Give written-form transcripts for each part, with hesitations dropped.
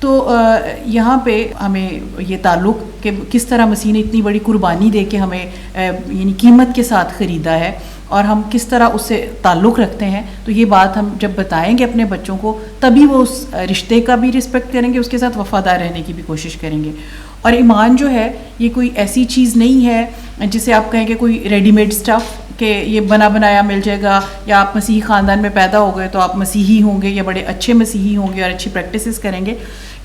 تو یہاں پہ ہمیں یہ تعلق کہ کس طرح مسیح نے اتنی بڑی قربانی دے کے ہمیں یعنی قیمت کے ساتھ خریدا ہے اور ہم کس طرح اس سے تعلق رکھتے ہیں، تو یہ بات ہم جب بتائیں گے اپنے بچوں کو تبھی وہ اس رشتے کا بھی رسپیکٹ کریں گے، اس کے ساتھ وفادار رہنے کی بھی کوشش کریں گے. اور ایمان جو ہے یہ کوئی ایسی چیز نہیں ہے جسے آپ کہیں کہ کوئی ریڈی میڈ اسٹف کہ یہ بنا بنایا مل جائے گا، یا آپ مسیحی خاندان میں پیدا ہو گئے تو آپ مسیحی ہوں گے یا بڑے اچھے مسیحی ہوں گے اور اچھی پریکٹسز کریں گے.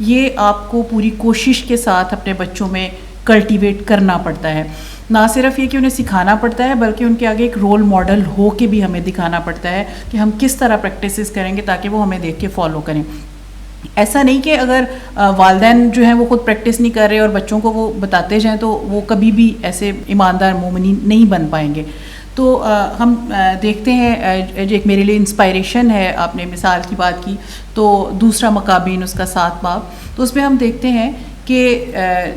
یہ آپ کو پوری کوشش کے ساتھ اپنے بچوں میں کلٹیویٹ کرنا پڑتا ہے. نہ صرف یہ کہ انہیں سکھانا پڑتا ہے بلکہ ان کے آگے ایک رول ماڈل ہو کے بھی ہمیں دکھانا پڑتا ہے کہ ہم کس طرح پریکٹسز کریں گے تاکہ وہ ہمیں دیکھ کے فالو کریں. ایسا نہیں کہ اگر والدین جو ہیں وہ خود پریکٹس نہیں کر رہے اور بچوں کو وہ بتاتے جائیں تو وہ کبھی بھی ایسے ایماندار مومنین نہیں بن پائیں گے. تو ہم دیکھتے ہیں ایک میرے لیے انسپائریشن ہے، آپ نے مثال کی بات کی تو دوسرا مکابین اس کا 7 باب، تو اس میں ہم دیکھتے ہیں کہ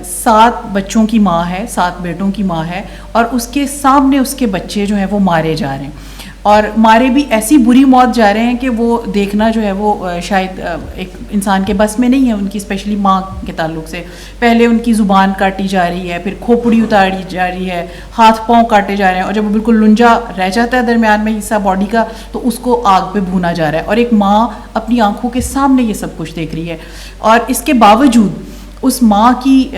7 بچوں کی ماں ہے، 7 بیٹوں کی ماں ہے، اور اس کے سامنے اس کے بچے جو ہیں وہ مارے جا رہے ہیں، اور مارے بھی ایسی بری موت جا رہے ہیں کہ وہ دیکھنا جو ہے وہ شاید ایک انسان کے بس میں نہیں ہے. ان کی اسپیشلی ماں کے تعلق سے پہلے ان کی زبان کاٹی جا رہی ہے، پھر کھوپڑی اتاری جا رہی ہے، ہاتھ پاؤں کاٹے جا رہے ہیں، اور جب وہ بالکل لنجا رہ جاتا ہے درمیان میں حصہ باڈی کا تو اس کو آگ پہ بھونا جا رہا ہے، اور ایک ماں اپنی آنکھوں کے سامنے یہ سب کچھ دیکھ رہی ہے. اور اس کے باوجود اس ماں کی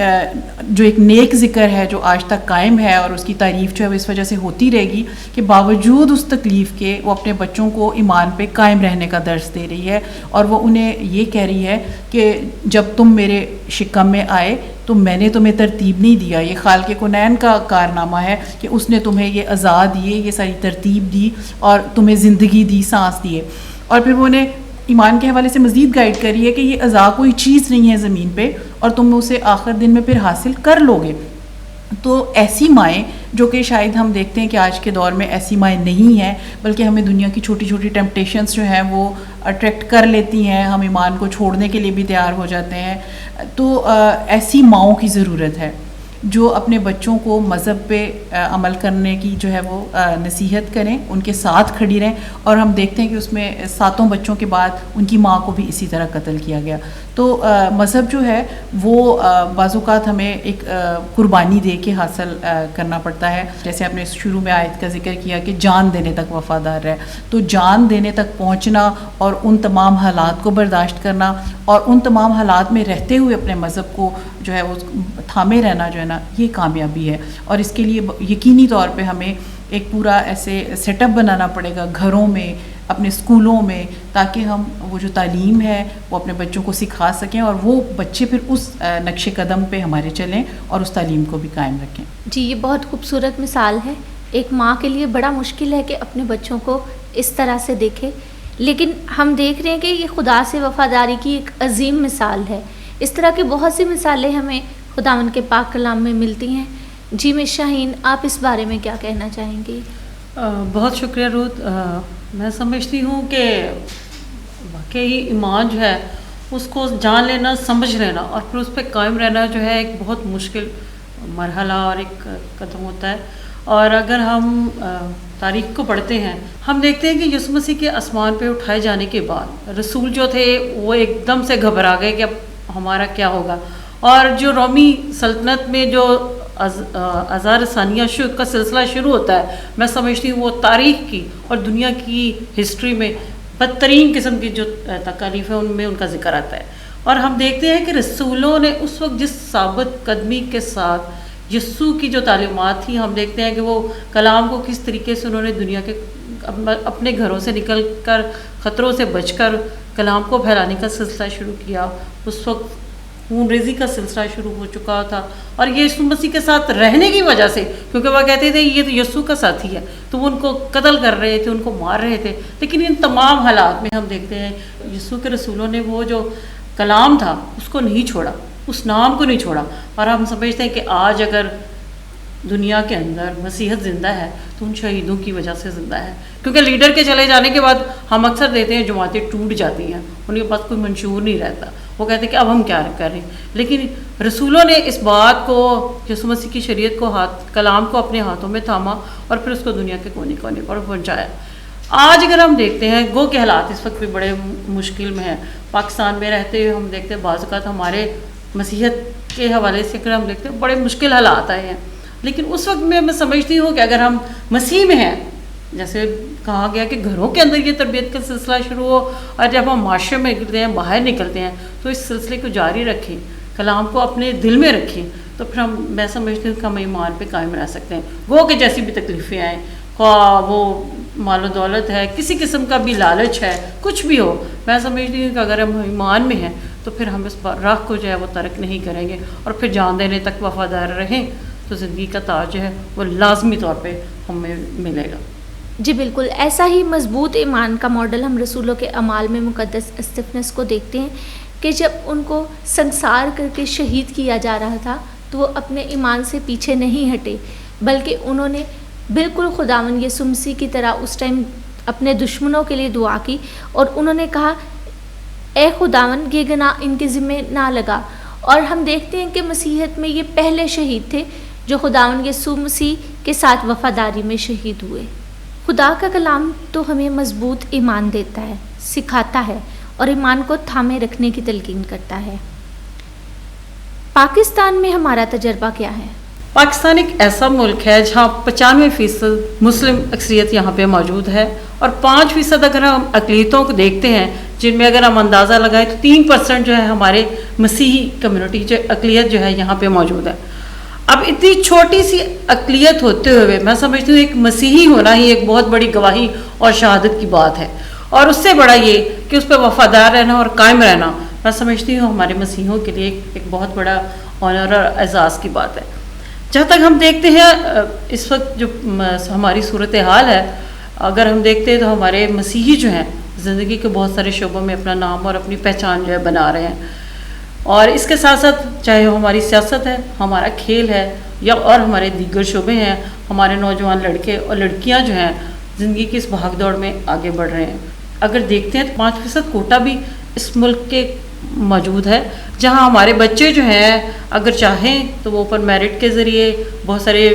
جو ایک نیک ذکر ہے جو آج تک قائم ہے، اور اس کی تعریف جو ہے وہ اس وجہ سے ہوتی رہے گی کہ باوجود اس تکلیف کے وہ اپنے بچوں کو ایمان پہ قائم رہنے کا درس دے رہی ہے، اور وہ انہیں یہ کہہ رہی ہے کہ جب تم میرے شکم میں آئے تو میں نے تمہیں ترتیب نہیں دیا. یہ خالق کونین کا کارنامہ ہے کہ اس نے تمہیں یہ عزا دیے، یہ ساری ترتیب دی اور تمہیں زندگی دی، سانس دیے. اور پھر وہ انہیں ایمان کے حوالے سے مزید گائیڈ کری ہے کہ یہ عزا کوئی چیز نہیں ہے زمین پہ، اور تم اسے آخر دن میں پھر حاصل کر لو گے. تو ایسی مائیں جو کہ شاید ہم دیکھتے ہیں کہ آج کے دور میں ایسی مائیں نہیں ہیں، بلکہ ہمیں دنیا کی چھوٹی چھوٹی ٹیمپٹیشنز جو ہیں وہ اٹریکٹ کر لیتی ہیں، ہم ایمان کو چھوڑنے کے لیے بھی تیار ہو جاتے ہیں. تو ایسی ماؤں کی ضرورت ہے جو اپنے بچوں کو مذہب پہ عمل کرنے کی جو ہے وہ نصیحت کریں، ان کے ساتھ کھڑی رہیں. اور ہم دیکھتے ہیں کہ اس میں 7 بچوں کے بعد ان کی ماں کو بھی اسی طرح قتل کیا گیا. تو مذہب جو ہے وہ بعض اوقات ہمیں ایک قربانی دے کے حاصل کرنا پڑتا ہے. جیسے آپ نے شروع میں آیت کا ذکر کیا کہ جان دینے تک وفادار رہے، تو جان دینے تک پہنچنا اور ان تمام حالات کو برداشت کرنا اور ان تمام حالات میں رہتے ہوئے اپنے مذہب کو جو ہے وہ تھامے رہنا جو ہے نا، یہ کامیابی ہے. اور اس کے لیے یقینی طور پہ ہمیں ایک پورا ایسے سیٹ اپ بنانا پڑے گا گھروں میں، اپنے اسکولوں میں، تاکہ ہم وہ جو تعلیم ہے وہ اپنے بچوں کو سکھا سکیں اور وہ بچے پھر اس نقش قدم پہ ہمارے چلیں اور اس تعلیم کو بھی قائم رکھیں. جی، یہ بہت خوبصورت مثال ہے. ایک ماں کے لیے بڑا مشکل ہے کہ اپنے بچوں کو اس طرح سے دیکھے، لیکن ہم دیکھ رہے ہیں کہ یہ خدا سے وفاداری کی ایک عظیم مثال ہے. اس طرح کی بہت سی مثالیں ہمیں خداوند کے پاک کلام میں ملتی ہیں. جی مس شاہین، آپ اس بارے میں کیا کہنا چاہیں گے؟ بہت شکریہ روت. میں سمجھتی ہوں کہ واقعی ایمان جو ہے اس کو جان لینا، سمجھ لینا اور پھر اس پہ قائم رہنا جو ہے ایک بہت مشکل مرحلہ اور ایک قدم ہوتا ہے. اور اگر ہم تاریخ کو پڑھتے ہیں، ہم دیکھتے ہیں کہ یسوع مسیح کے آسمان پہ اٹھائے جانے کے بعد رسول جو تھے وہ ایک دم سے گھبرا گئے کہ اب ہمارا کیا ہوگا. اور جو رومی سلطنت میں جو آزار ثانیہ کا سلسلہ شروع ہوتا ہے، میں سمجھتی ہوں وہ تاریخ کی اور دنیا کی ہسٹری میں بدترین قسم کی جو تکالیف ہے ان میں ان کا ذکر آتا ہے. اور ہم دیکھتے ہیں کہ رسولوں نے اس وقت جس ثابت قدمی کے ساتھ یسوع کی جو تعلیمات تھیں، ہم دیکھتے ہیں کہ وہ کلام کو کس طریقے سے انہوں نے دنیا کے اپنے گھروں سے نکل کر خطروں سے بچ کر کلام کو پھیلانے کا سلسلہ شروع کیا. اس وقت خون ریزی کا سلسلہ شروع ہو چکا تھا، اور یہ یسوع مسیح کے ساتھ رہنے کی وجہ سے، کیونکہ وہ کہتے تھے یہ تو یسوع کا ساتھی ہے، تو وہ ان کو قتل کر رہے تھے، ان کو مار رہے تھے. لیکن ان تمام حالات میں ہم دیکھتے ہیں یسوع کے رسولوں نے وہ جو کلام تھا اس کو نہیں چھوڑا، اس نام کو نہیں چھوڑا. اور ہم سمجھتے ہیں کہ آج اگر دنیا کے اندر مسیحت زندہ ہے تو ان شہیدوں کی وجہ سے زندہ ہے. کیونکہ لیڈر کے چلے جانے کے بعد ہم اکثر دیتے ہیں جماعتیں ٹوٹ جاتی ہیں، ان کے پاس کوئی منشور نہیں رہتا، وہ کہتے ہیں کہ اب ہم کیا کر رہے ہیں. لیکن رسولوں نے اس بات کو، یسوع مسیح کی شریعت کو، کلام کو اپنے ہاتھوں میں تھاما اور پھر اس کو دنیا کے کونے کونے پر پہنچایا. آج اگر ہم دیکھتے ہیں گو کے حالات اس وقت بھی بڑے مشکل میں ہیں. پاکستان میں رہتے ہوئے ہم دیکھتے ہیں بعض اوقات ہمارے مسیحیت کے حوالے سے اگر ہم دیکھتے ہیں بڑے مشکل حالات آئے ہیں. لیکن اس وقت میں سمجھتی ہوں کہ اگر ہم مسیح میں ہیں, جیسے کہا گیا کہ گھروں کے اندر یہ تربیت کا سلسلہ شروع ہو, اور جب ہم معاشرے میں نکلتے ہیں, باہر نکلتے ہیں, تو اس سلسلے کو جاری رکھیں, کلام کو اپنے دل میں رکھیں, تو پھر میں سمجھتی ہوں کہ ہم ایمان پہ قائم رہ سکتے ہیں. وہ کہ جیسی بھی تکلیفیں آئیں, خواہ وہ مال و دولت ہے, کسی قسم کا بھی لالچ ہے, کچھ بھی ہو, میں سمجھتی ہوں کہ اگر ہم ایمان میں ہیں تو پھر ہم اس راہ کو جو ہے وہ ترک نہیں کریں گے, اور پھر جان دینے تک وفادار رہیں, تو زندگی کا تاج جو ہے وہ لازمی طور پہ ہمیں ملے گا. جی بالکل, ایسا ہی مضبوط ایمان کا ماڈل ہم رسولوں کے اعمال میں مقدس استفنس کو دیکھتے ہیں کہ جب ان کو سنسار کر کے شہید کیا جا رہا تھا تو وہ اپنے ایمان سے پیچھے نہیں ہٹے, بلکہ انہوں نے بالکل خداوند یسوع مسیح کی طرح اس ٹائم اپنے دشمنوں کے لیے دعا کی, اور انہوں نے کہا اے خداوند یہ گناہ ان کے ذمہ نہ لگا. اور ہم دیکھتے ہیں کہ مسیحیت میں یہ پہلے شہید تھے جو خداوند یسوع مسیح کے ساتھ وفاداری میں شہید ہوئے. خدا کا کلام تو ہمیں مضبوط ایمان دیتا ہے, سکھاتا ہے, اور ایمان کو تھامے رکھنے کی تلقین کرتا ہے. پاکستان میں ہمارا تجربہ کیا ہے؟ پاکستان ایک ایسا ملک ہے جہاں 95% مسلم اکثریت یہاں پہ موجود ہے, اور 5% اگر ہم اقلیتوں کو دیکھتے ہیں, جن میں اگر ہم اندازہ لگائیں تو 3% جو ہے ہمارے مسیحی کمیونٹی جو اقلیت جو ہے یہاں پہ موجود ہے. اب اتنی چھوٹی سی اقلیت ہوتے ہوئے میں سمجھتی ہوں ایک مسیحی ہونا ہی ایک بہت بڑی گواہی اور شہادت کی بات ہے, اور اس سے بڑا یہ کہ اس پہ وفادار رہنا اور قائم رہنا, میں سمجھتی ہوں ہمارے مسیحیوں کے لیے ایک بہت بڑا آنر اور اعزاز کی بات ہے. جہاں تک ہم دیکھتے ہیں اس وقت جو ہماری صورتحال ہے, اگر ہم دیکھتے ہیں تو ہمارے مسیحی جو ہیں زندگی کے بہت سارے شعبوں میں اپنا نام اور اپنی پہچان جو ہے بنا رہے ہیں, اور اس کے ساتھ ساتھ چاہے وہ ہماری سیاست ہے, ہمارا کھیل ہے, یا اور ہمارے دیگر شعبے ہیں, ہمارے نوجوان لڑکے اور لڑکیاں جو ہیں زندگی کی اس بھاگ دوڑ میں آگے بڑھ رہے ہیں. اگر دیکھتے ہیں تو 5% کوٹا بھی اس ملک کے موجود ہے, جہاں ہمارے بچے جو ہیں اگر چاہیں تو وہ اوپن میرٹ کے ذریعے بہت سارے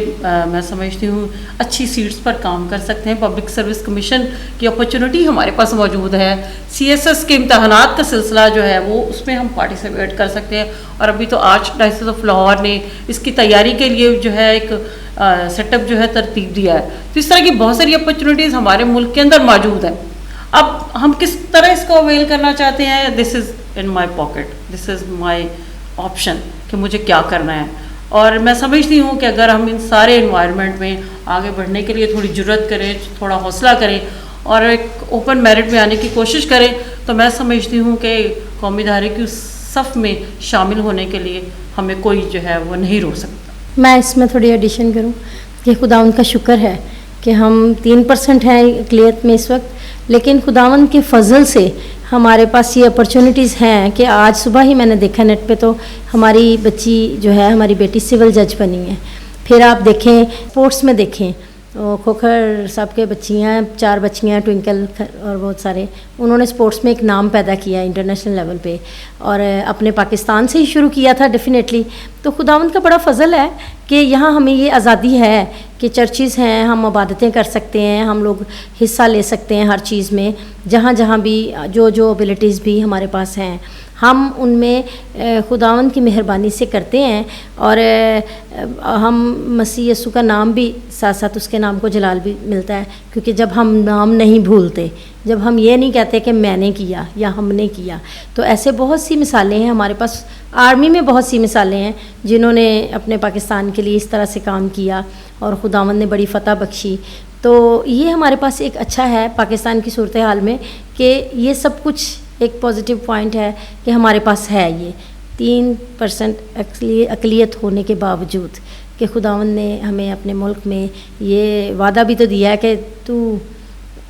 میں سمجھتی ہوں اچھی سیٹس پر کام کر سکتے ہیں. پبلک سروس کمیشن کی اپرچونٹی ہمارے پاس موجود ہے, CSS کے امتحانات کا سلسلہ جو ہے وہ اس میں ہم پارٹیسپیٹ کر سکتے ہیں, اور ابھی تو آرچ ڈائسس آف لاہور نے اس کی تیاری کے لیے جو ہے ایک سیٹ اپ جو ہے ترتیب دیا ہے. تو اس طرح کی بہت ساری اپرچونیٹیز ہمارے ملک کے اندر موجود ہیں. اب ہم کس طرح اس کو اویل کرنا چاہتے ہیں, دس از ان my pocket, this is my option کہ مجھے کیا کرنا ہے. اور میں سمجھتی ہوں کہ اگر ہم ان سارے انوائرمنٹ میں آگے بڑھنے کے لیے تھوڑی جرت کریں, تھوڑا حوصلہ کریں, اور ایک اوپن میرٹ میں آنے کی کوشش کریں, تو میں سمجھتی ہوں کہ قومی ادارے کی اس صف میں شامل ہونے کے لیے ہمیں کوئی جو ہے وہ نہیں روک سکتا. میں اس میں تھوڑی ایڈیشن کروں کہ خداوند کا شکر ہے کہ ہم 3% ہیں اقلیت میں اس وقت, لیکن خداوند کے فضل سے ہمارے پاس یہ اپرچونیٹیز ہیں کہ آج صبح ہی میں نے دیکھا نیٹ پہ, تو ہماری بچی جو ہے ہماری بیٹی سول جج بنی ہے. پھر آپ دیکھیں اسپورٹس میں دیکھیں, کھوکھر صاحب کے بچیاں 4 بچیاں, ٹوئنکل اور بہت سارے, انہوں نے اسپورٹس میں ایک نام پیدا کیا انٹرنیشنل لیول پہ, اور اپنے پاکستان سے ہی شروع کیا تھا ڈیفینیٹلی. تو خداوند کا بڑا فضل ہے کہ یہاں ہمیں یہ آزادی ہے کہ چرچز ہیں, ہم عبادتیں کر سکتے ہیں, ہم لوگ حصہ لے سکتے ہیں ہر چیز میں, جہاں جہاں بھی جو ابیلٹیز بھی ہمارے پاس ہیں ہم ان میں خداوند کی مہربانی سے کرتے ہیں. اور ہم مسیح یسوع کا نام بھی ساتھ ساتھ اس کے نام کو جلال بھی ملتا ہے, کیونکہ جب ہم نام نہیں بھولتے, جب ہم یہ نہیں کہتے کہ میں نے کیا یا ہم نے کیا. تو ایسے بہت سی مثالیں ہیں ہمارے پاس, آرمی میں بہت سی مثالیں ہیں جنہوں نے اپنے پاکستان کے لیے اس طرح سے کام کیا اور خداوند نے بڑی فتح بخشی. تو یہ ہمارے پاس ایک اچھا ہے پاکستان کی صورتحال میں کہ یہ سب کچھ ایک پازیٹیو پوائنٹ ہے کہ ہمارے پاس ہے یہ 3% اقلیت ہونے کے باوجود, کہ خداوند نے ہمیں اپنے ملک میں یہ وعدہ بھی تو دیا ہے کہ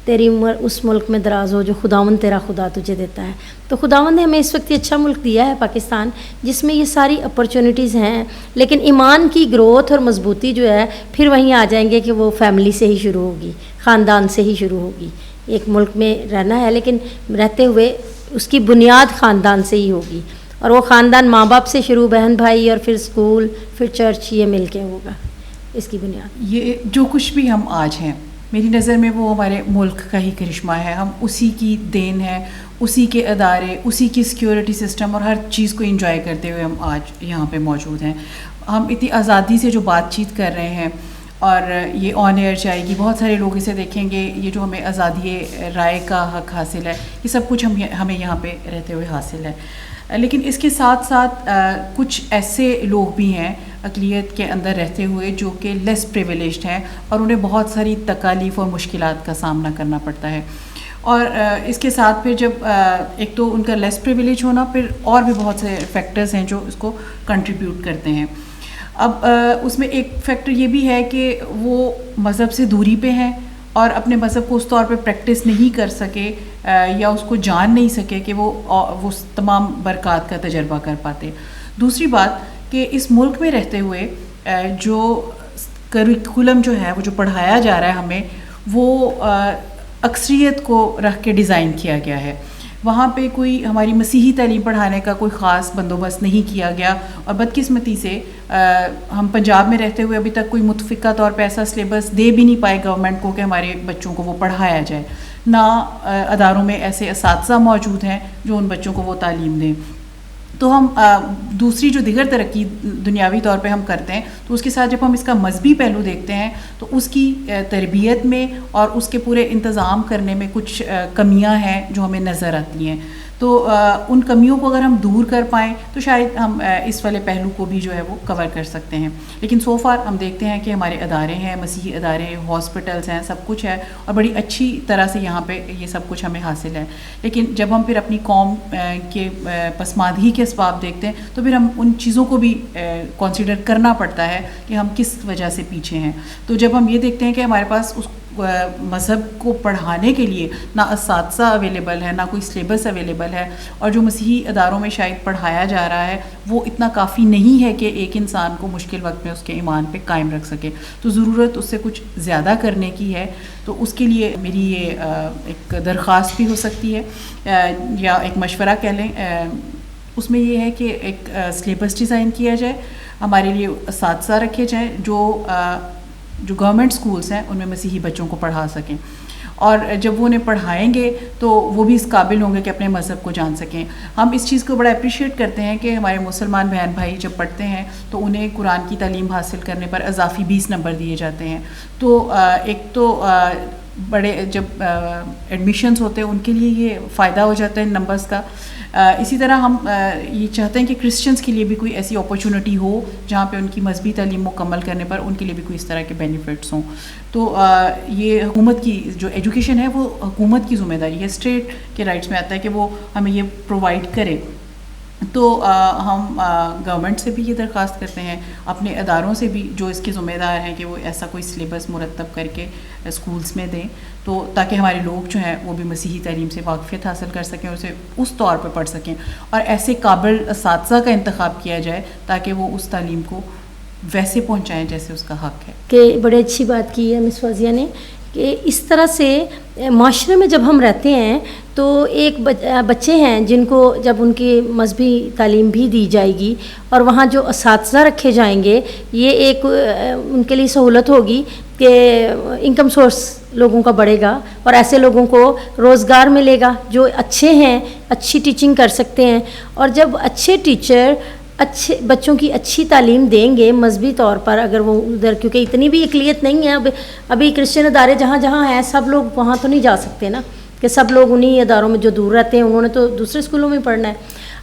تیری عمر اس ملک میں دراز ہو جو خداوند تیرا خدا تجھے دیتا ہے. تو خداوند نے ہمیں اس وقت یہ اچھا ملک دیا ہے پاکستان, جس میں یہ ساری اپرچونیٹیز ہیں. لیکن ایمان کی گروتھ اور مضبوطی جو ہے پھر وہیں آ جائیں گے کہ وہ فیملی سے ہی شروع ہوگی, خاندان سے ہی شروع ہوگی. ایک ملک میں رہنا ہے لیکن رہتے ہوئے اس کی بنیاد خاندان سے ہی ہوگی, اور وہ خاندان ماں باپ سے شروع, بہن بھائی, اور پھر اسکول, پھر چرچ, یہ مل کے ہوگا اس کی بنیاد. یہ جو کچھ بھی ہم آج ہیں میری نظر میں وہ ہمارے ملک کا ہی کرشمہ ہے. ہم اسی کی دین ہے, اسی کے ادارے, اسی کی سیکیورٹی سسٹم اور ہر چیز کو انجوائے کرتے ہوئے ہم آج یہاں پہ موجود ہیں. ہم اتنی آزادی سے جو بات چیت کر رہے ہیں اور یہ آن ایئر جائے گی, بہت سارے لوگ اسے دیکھیں گے. یہ جو ہمیں آزادی رائے کا حق حاصل ہے, یہ سب کچھ ہمیں یہاں پہ رہتے ہوئے حاصل ہے. لیکن اس کے ساتھ ساتھ کچھ ایسے لوگ بھی ہیں اقلیت کے اندر رہتے ہوئے جو کہ لیس پریویلیجڈ ہیں اور انہیں بہت ساری تکالیف اور مشکلات کا سامنا کرنا پڑتا ہے. اور اس کے ساتھ پھر جب ایک تو ان کا لیس پریویلیج ہونا, پھر اور بھی بہت سے فیکٹرز ہیں جو اس کو کنٹریبیوٹ کرتے ہیں. اب اس میں ایک فیکٹر یہ بھی ہے کہ وہ مذہب سے دوری پہ ہیں اور اپنے مذہب کو اس طور پہ پریکٹس نہیں کر سکے یا اس کو جان نہیں سکے کہ وہ تمام برکات کا تجربہ کر پاتے. دوسری بات کہ اس ملک میں رہتے ہوئے جو کریکولم جو ہے, وہ جو پڑھایا جا رہا ہے ہمیں, وہ اکثریت کو رکھ کے ڈیزائن کیا گیا ہے. وہاں پہ کوئی ہماری مسیحی تعلیم پڑھانے کا کوئی خاص بندوبست نہیں کیا گیا, اور بدقسمتی سے ہم پنجاب میں رہتے ہوئے ابھی تک کوئی متفقہ طور پہ ایسا سلیبس دے بھی نہیں پائے گورنمنٹ کو کہ ہمارے بچوں کو وہ پڑھایا جائے. نہ اداروں میں ایسے اساتذہ موجود ہیں جو ان بچوں کو وہ تعلیم دیں. تو ہم دوسری جو دیگر ترقی دنیاوی طور پہ ہم کرتے ہیں, تو اس کے ساتھ جب ہم اس کا مذہبی پہلو دیکھتے ہیں تو اس کی تربیت میں اور اس کے پورے انتظام کرنے میں کچھ کمیاں ہیں جو ہمیں نظر آتی ہیں. تو ان کمیوں کو اگر ہم دور کر پائیں تو شاید ہم اس والے پہلو کو بھی جو ہے وہ کور کر سکتے ہیں. لیکن سو فار ہم دیکھتے ہیں کہ ہمارے ادارے ہیں, مسیحی ادارے ہیں, ہاسپٹلس ہیں, سب کچھ ہے اور بڑی اچھی طرح سے یہاں پہ یہ سب کچھ ہمیں حاصل ہے. لیکن جب ہم پھر اپنی قوم کے پسماندگی کے اسباب دیکھتے ہیں تو پھر ہم ان چیزوں کو بھی کنسیڈر کرنا پڑتا ہے کہ ہم کس وجہ سے پیچھے ہیں. تو جب ہم یہ دیکھتے ہیں کہ ہمارے پاس اس مذہب کو پڑھانے کے لیے نہ اساتذہ اویلیبل ہے, نہ کوئی سلیبس اویلیبل ہے, اور جو مسیحی اداروں میں شاید پڑھایا جا رہا ہے وہ اتنا کافی نہیں ہے کہ ایک انسان کو مشکل وقت میں اس کے ایمان پہ قائم رکھ سکے, تو ضرورت اس سے کچھ زیادہ کرنے کی ہے. تو اس کے لیے میری یہ ایک درخواست بھی ہو سکتی ہے یا ایک مشورہ کہہ لیں. اس میں یہ ہے کہ ایک سلیبس ڈیزائن کیا جائے, ہمارے لیے اساتذہ رکھے جائیں جو گورنمنٹ سکولز ہیں ان میں مسیحی بچوں کو پڑھا سکیں, اور جب وہ انہیں پڑھائیں گے تو وہ بھی اس قابل ہوں گے کہ اپنے مذہب کو جان سکیں. ہم اس چیز کو بڑا اپریشیٹ کرتے ہیں کہ ہمارے مسلمان بہن بھائی جب پڑھتے ہیں تو انہیں قرآن کی تعلیم حاصل کرنے پر اضافی 20 نمبر دیے جاتے ہیں. تو ایک تو بڑے جب ایڈمیشنز ہوتے ہیں ان کے لیے یہ فائدہ ہو جاتا ہے ان نمبرز کا. اسی طرح ہم یہ چاہتے ہیں کہ کرسچنس کے لیے بھی کوئی ایسی اپرچونٹی ہو جہاں پہ ان کی مذہبی تعلیم مکمل کرنے پر ان کے لیے بھی کوئی اس طرح کے بینیفٹس ہوں. تو یہ حکومت کی جو ایجوکیشن ہے وہ حکومت کی ذمہ داری ہے, اسٹیٹ کے رائٹس میں آتا ہے کہ وہ ہمیں یہ پرووائڈ کرے. تو ہم گورنمنٹ سے بھی یہ درخواست کرتے ہیں, اپنے اداروں سے بھی جو اس کے ذمہ دار ہیں, کہ وہ ایسا کوئی سلیبس مرتب کر کے اسکولس میں دیں, تو تاکہ ہمارے لوگ جو ہیں وہ بھی مسیحی تعلیم سے واقفیت حاصل کر سکیں, اسے اس طور پہ پڑھ سکیں, اور ایسے قابل اساتذہ کا انتخاب کیا جائے تاکہ وہ اس تعلیم کو ویسے پہنچائیں جیسے اس کا حق ہے. کہ بڑی اچھی بات کی ہے مس فوزیہ نے کہ اس طرح سے معاشرے میں جب ہم رہتے ہیں تو ایک بچے ہیں جن کو جب ان کی مذہبی تعلیم بھی دی جائے گی اور وہاں جو اساتذہ رکھے جائیں گے, یہ ایک ان کے لیے سہولت ہوگی کہ انکم سورس لوگوں کا بڑھے گا اور ایسے لوگوں کو روزگار ملے گا جو اچھے ہیں, اچھی ٹیچنگ کر سکتے ہیں. اور جب اچھے ٹیچر اچھے بچوں کی اچھی تعلیم دیں گے مذہبی طور پر, اگر وہ ادھر, کیونکہ اتنی بھی اقلیت نہیں ہے ابھی کرسچن ادارے جہاں جہاں ہیں سب لوگ وہاں تو نہیں جا سکتے نا, کہ سب لوگ انہی اداروں میں جو دور رہتے ہیں انہوں نے تو دوسرے اسکولوں میں پڑھنا ہے.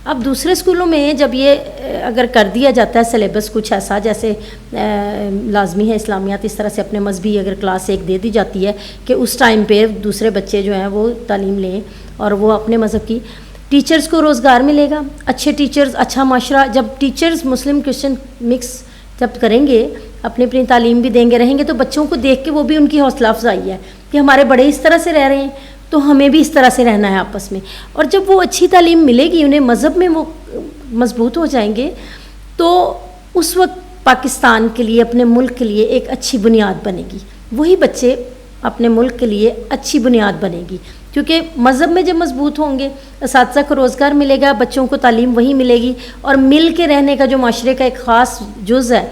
اب دوسرے اسکولوں میں جب یہ اگر کر دیا جاتا ہے سلیبس کچھ ایسا جیسے لازمی ہے اسلامیات, اس طرح سے اپنے مذہبی اگر کلاس ایک دے دی جاتی ہے کہ اس ٹائم پہ دوسرے بچے جو ہیں وہ تعلیم لیں اور وہ اپنے مذہب کی, ٹیچرز کو روزگار ملے گا, اچھے ٹیچرز, اچھا معاشرہ. جب ٹیچرز مسلم کرسچن مکس جب کریں گے, اپنی اپنی تعلیم بھی دیں گے, رہیں گے, تو بچوں کو دیکھ کے وہ بھی ان کی حوصلہ افزائی ہے کہ ہمارے بڑے اس طرح سے رہ رہے ہیں تو ہمیں بھی اس طرح سے رہنا ہے آپس میں. اور جب وہ اچھی تعلیم ملے گی, انہیں مذہب میں وہ مضبوط ہو جائیں گے, تو اس وقت پاکستان کے لیے, اپنے ملک کے لیے ایک اچھی بنیاد بنے گی. وہی بچے اپنے ملک کے لیے اچھی بنیاد بنے گی, کیونکہ مذہب میں جب مضبوط ہوں گے, اساتذہ کو روزگار ملے گا, بچوں کو تعلیم وہی ملے گی, اور مل کے رہنے کا جو معاشرے کا ایک خاص جز ہے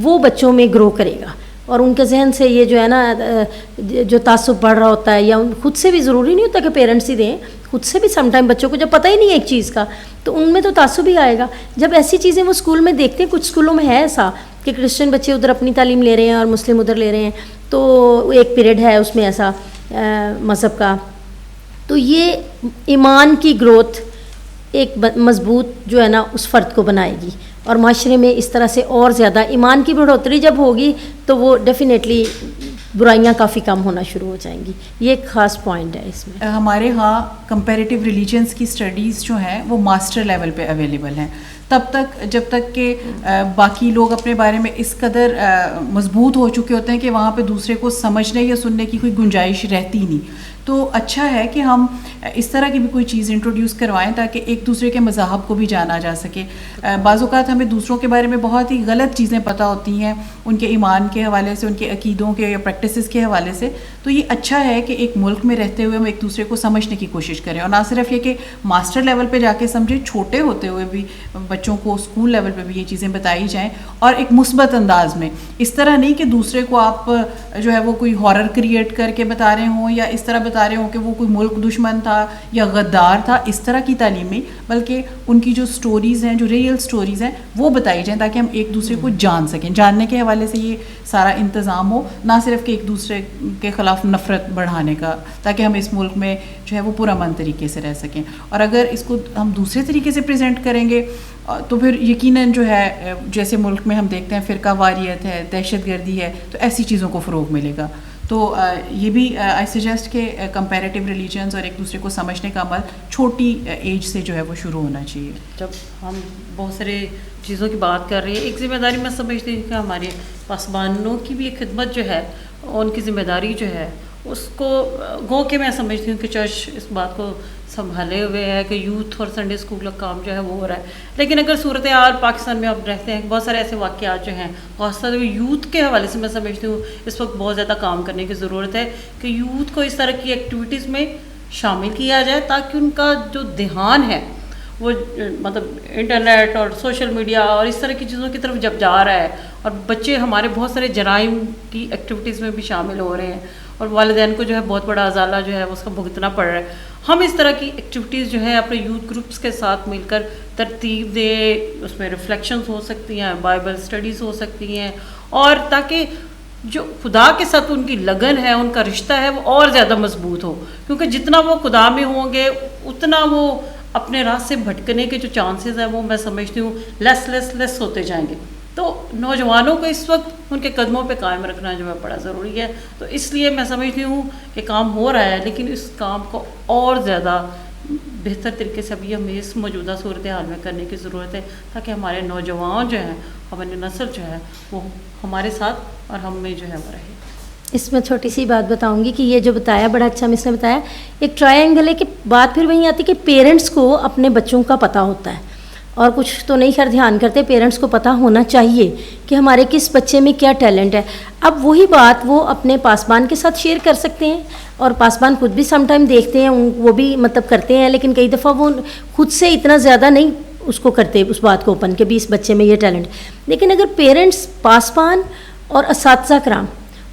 وہ بچوں میں گرو کرے گا. اور ان کے ذہن سے یہ جو ہے نا جو تعصب بڑھ رہا ہوتا ہے, یا خود سے بھی ضروری نہیں ہوتا کہ پیرنٹس ہی دیں, خود سے بھی سم ٹائم بچوں کو جب پتہ ہی نہیں ہے ایک چیز کا تو ان میں تو تعصب ہی آئے گا. جب ایسی چیزیں وہ اسکول میں دیکھتے ہیں, کچھ اسکولوں میں ہے ایسا کہ کرسچن بچے ادھر اپنی تعلیم لے رہے ہیں اور مسلم ادھر لے رہے ہیں, تو ایک پیریڈ ہے اس میں ایسا مذہب کا, تو یہ ایمان کی گروتھ ایک مضبوط جو ہے نا اس فرد کو بنائے گی, اور معاشرے میں اس طرح سے اور زیادہ ایمان کی بڑھوتری جب ہوگی تو وہ ڈیفینیٹلی برائیاں کافی کم ہونا شروع ہو جائیں گی. یہ ایک خاص پوائنٹ ہے اس میں. ہمارے ہاں کمپیریٹیو ریلیجنس کی اسٹڈیز جو ہیں وہ ماسٹر لیول پہ اویلیبل ہیں, تب تک جب تک کہ باقی لوگ اپنے بارے میں اس قدر مضبوط ہو چکے ہوتے ہیں کہ وہاں پہ دوسرے کو سمجھنے یا سننے کی کوئی گنجائش رہتی نہیں. تو اچھا ہے کہ ہم اس طرح کی بھی کوئی چیز انٹروڈیوس کروائیں تاکہ ایک دوسرے کے مذاہب کو بھی جانا جا سکے. بعض اوقات ہمیں دوسروں کے بارے میں بہت ہی غلط چیزیں پتہ ہوتی ہیں ان کے ایمان کے حوالے سے, ان کے عقیدوں کے یا پریکٹسز کے حوالے سے. تو یہ اچھا ہے کہ ایک ملک میں رہتے ہوئے ہم ایک دوسرے کو سمجھنے کی کوشش کریں, اور نہ صرف یہ کہ ماسٹر لیول پہ جا کے سمجھیں, چھوٹے ہوتے ہوئے بھی بچوں کو اسکول لیول پہ بھی یہ چیزیں بتائی جائیں, اور ایک مثبت انداز میں. اس طرح نہیں کہ دوسرے کو آپ جو ہے وہ کوئی ہارر کریٹ کر کے بتا رہے ہوں یا اس طرح بتا رہے ہوں کہ وہ کوئی ملک دشمن تھا یا غدار تھا, اس طرح کی تعلیم نہیں, بلکہ ان کی جو سٹوریز ہیں, جو ریئل سٹوریز ہیں وہ بتائی جائیں تاکہ ہم ایک دوسرے کو جان سکیں. جاننے کے حوالے سے یہ سارا انتظام ہو, نہ صرف کہ ایک دوسرے کے خلاف نفرت بڑھانے کا, تاکہ ہم اس ملک میں جو ہے وہ پرامن طریقے سے رہ سکیں. اور اگر اس کو ہم دوسرے طریقے سے پریزنٹ کریں گے تو پھر یقیناً جو ہے جیسے ملک میں ہم دیکھتے ہیں فرقہ واریت ہے, دہشت گردی ہے, تو ایسی چیزوں کو فروغ ملے گا. تو یہ بھی آئی سجیسٹ کہ کمپیریٹیو ریلیجنس اور ایک دوسرے کو سمجھنے کا عمل چھوٹی ایج سے جو ہے وہ شروع ہونا چاہیے. جب ہم بہت سارے چیزوں کی بات کر رہے ہیں, ایک ذمہ داری میں سمجھتی ہوں کہ ہمارے پاسبانوں کی بھی ایک خدمت جو ہے, ان کی ذمہ داری جو ہے اس کو گو کہ میں سمجھتی ہوں کہ چرچ اس بات کو سنبھالے ہوئے ہے کہ یوتھ اور سنڈے اسکول کا کام جو ہے وہ ہو رہا ہے. لیکن اگر صورتحال پاکستان میں اب رہتے ہیں, بہت سارے ایسے واقعات جو ہیں خاص طور پہ یوتھ کے حوالے سے میں سمجھتی ہوں اس وقت بہت زیادہ کام کرنے کی ضرورت ہے کہ یوتھ کو اس طرح کی ایکٹیویٹیز میں شامل کیا جائے تاکہ ان کا جو دھیان ہے وہ مطلب انٹرنیٹ اور سوشل میڈیا اور اس طرح کی چیزوں کی طرف جب جا رہا ہے, اور بچے ہمارے بہت سارے جرائم کی ایکٹیویٹیز میں بھی شامل ہو رہے ہیں, اور والدین کو جو ہے بہت بڑا ازالہ جو ہے اس کا بھگتنا پڑ رہا ہے. ہم اس طرح کی ایکٹیویٹیز جو ہے اپنے یوتھ گروپس کے ساتھ مل کر ترتیب دیں, اس میں ریفلیکشنز ہو سکتی ہیں, بائبل اسٹڈیز ہو سکتی ہیں, اور تاکہ جو خدا کے ساتھ ان کی لگن ہے, ان کا رشتہ ہے, وہ اور زیادہ مضبوط ہو. کیونکہ جتنا وہ خدا میں ہوں گے اتنا وہ اپنے راہ سے بھٹکنے کے جو چانسز ہیں وہ میں سمجھتی ہوں لیس ہوتے جائیں گے. تو نوجوانوں کو اس وقت ان کے قدموں پہ قائم رکھنا جو ہے بڑا ضروری ہے. تو اس لیے میں سمجھتی ہوں کہ کام ہو رہا ہے, لیکن اس کام کو اور زیادہ بہتر طریقے سے ابھی ہمیں اس موجودہ صورتحال میں کرنے کی ضرورت ہے تاکہ ہمارے نوجوان جو ہیں, ہماری نسل جو ہے وہ ہمارے ساتھ اور ہم میں جو ہے وہ رہے. اس میں چھوٹی سی بات بتاؤں گی کہ یہ جو بتایا بڑا اچھا مس نے بتایا, ایک ٹرائی اینگل ہے کہ بات پھر وہیں آتی کہ پیرنٹس کو اپنے بچوں کا پتہ ہوتا ہے, اور کچھ تو نہیں خیر دھیان کرتے, پیرنٹس کو پتہ ہونا چاہیے کہ ہمارے کس بچے میں کیا ٹیلنٹ ہے. اب وہی بات وہ اپنے پاسبان کے ساتھ شیئر کر سکتے ہیں, اور پاسبان خود بھی سم ٹائم دیکھتے ہیں, وہ بھی مطلب کرتے ہیں, لیکن کئی دفعہ وہ خود سے اتنا زیادہ نہیں اس کو کرتے اس بات کو اوپن کہ بھی اس بچے میں یہ ٹیلنٹ. لیکن اگر پیرنٹس, پاسبان اور اساتذہ کرام